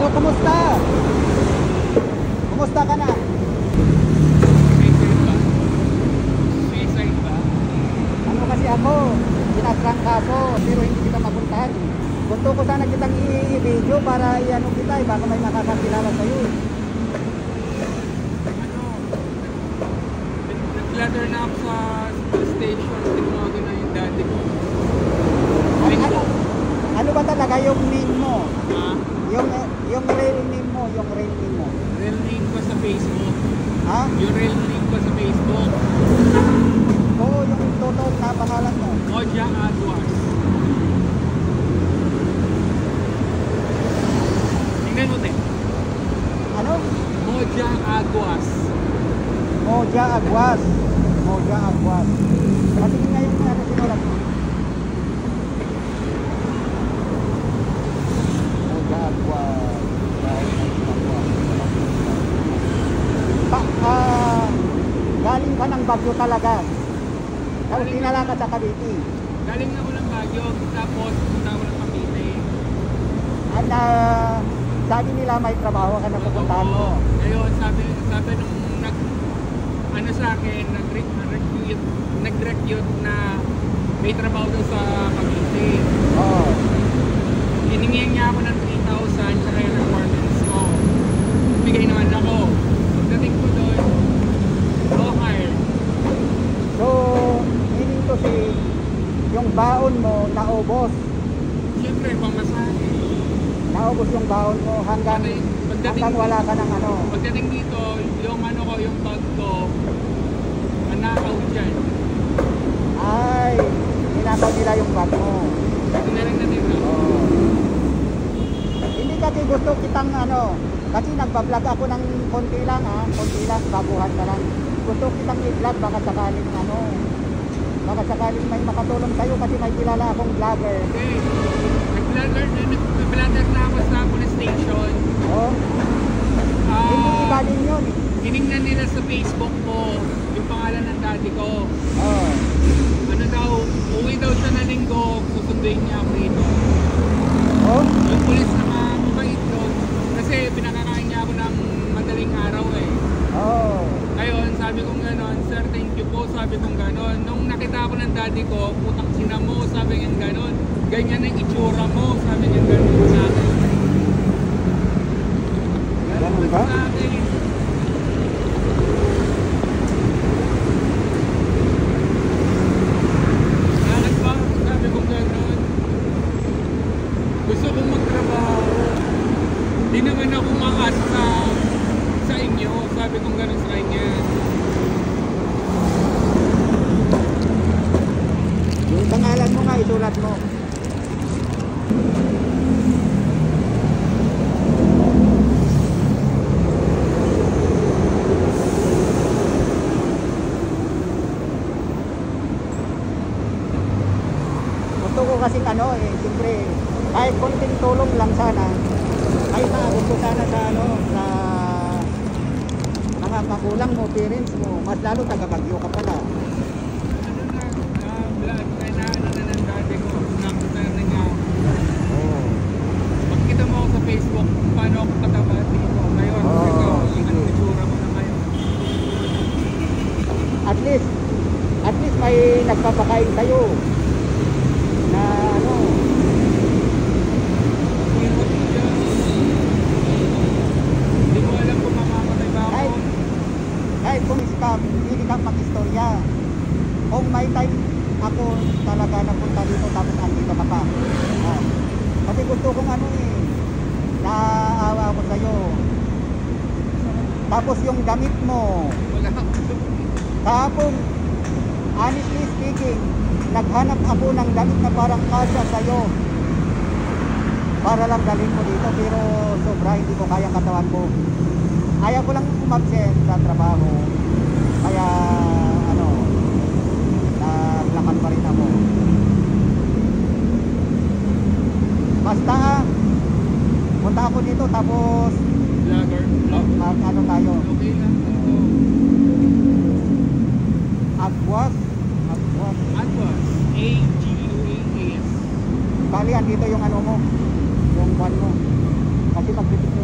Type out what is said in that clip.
Hello, kumusta? Kumusta ka na? Suicide ba? Suicide ba? Ano kasi ako, sinatrangkaso pero hindi kita mapuntahan. Gusto ko sana kitang i-video para i-ano kita baka may makakakilala sa'yo. Ano? Nag-letter na ako sa station. Tinawagan na yung daddy ko. Ano ba talaga yung name mo? Ha? Yung real name mo, yung real name mo. Real name ko sa Facebook. Ha? Yung real name ko sa Facebook. Oo, yung totoong na pangalan mo. Moja Aguas. Tingnan mo, te. Ano? Moja Aguas. Moja Aguas. Moja Aguas. Patingin nga yung ano sinulat mo. Moja Aguas. Galing ka ng Baguio talaga. Tapos dinala ka sa Cavite. Galing na ko ng Baguio. Tapos punta ko ng Cavite. At sabi nila may trabaho ka na pupuntahan mo. Ngayon, sabi nung ano sa akin, nag-recruit na may trabaho doon sa Cavite. Oo. Hiningihan niya ako ng 3,000 sa kaya requirements ko. Bigay naman ako. Pagdating ko doon, okay. So, meaning to say, yung baon mo naubos. Siyempre, pamasahe. Naubos yung baon mo hanggang wala ka ng ano. Pagdating dito, yung ano ko, yung bag ko, manakaw dyan. Ay, ninakaw nila yung bag mo. Tinalang na dito. Oo. Hindi kasi gusto kitang ano, kasi nagbablog ako ng konti lang baguhan ka lang. Gusto kitang i-vlog baka sakaling ano, baka sakaling may makatulong sa'yo kasi may kilala akong vlogger. Okay. Nag-vlogger na ako sa police station. Oh, hindi iba din yun. Hiningnan nila sa Facebook ko yung pangalan ng daddy ko. Oh. Ano daw, uwi daw siya na linggo, susunduin niya ako rito. Oh? Yung pulis na mabait doon, kasi pinakakain niya ako ng madaling araw eh. Oh. Ngayon, sabi kong gano'n, sir, thank you po, sabi kong gano'n. Nung nakita ako ng daddy ko, putang sina mo, sabi niya gano'n. Ganyan ang itsura mo, sabi niya gano'n sa akin. Ganun ba? Sa akin. Bakit ba? Sabi kong gano'n. Gusto kong magtrabaho. Di naman ako makasa sa inyo. Sabi kong gano'n sa kanya. Yung pangalan mo nga, isulat mo. Gusto ko kasi ano siyempre, kahit konting tulong lang sana, kahit naabot ko sana sa ano, sa mga magulang mo, parents mo, mas lalo taga-Bagyo ka pala. Vlog, kaya na ano na ng dati ko, nakita na niya. Oh. Pagkita mo ako sa Facebook, paano ako kataba dito. Ngayon, ito, ang itsura mo na ngayon. At least may nagpapakain sa'yo na ano. Hindi mo alam kung mamamatay ba ako. Kahit kung hindi ka mag-istorya, kung may time ako talaga napunta dito tapos andito ka pa. Oh. Kasi gusto kong ano naawa ako sa'yo. Tapos yung damit mo, Wala ako. kahapon, honestly speaking, naghanap ako ng damit na parang kasya sa'yo para lang dalhin mo dito, pero sobra hindi ko kaya katawan ko. Ayaw ko lang umabsent sa trabaho, kaya ano, naglakad pa rin ako. Basta punta ako dito tapos Vlogger. ano tayo, Okay lang. Ito. Aguas. Aguas. A-G-U-A-S. Bali, andito yung ano mo, yung one mo. Kasi mag-critic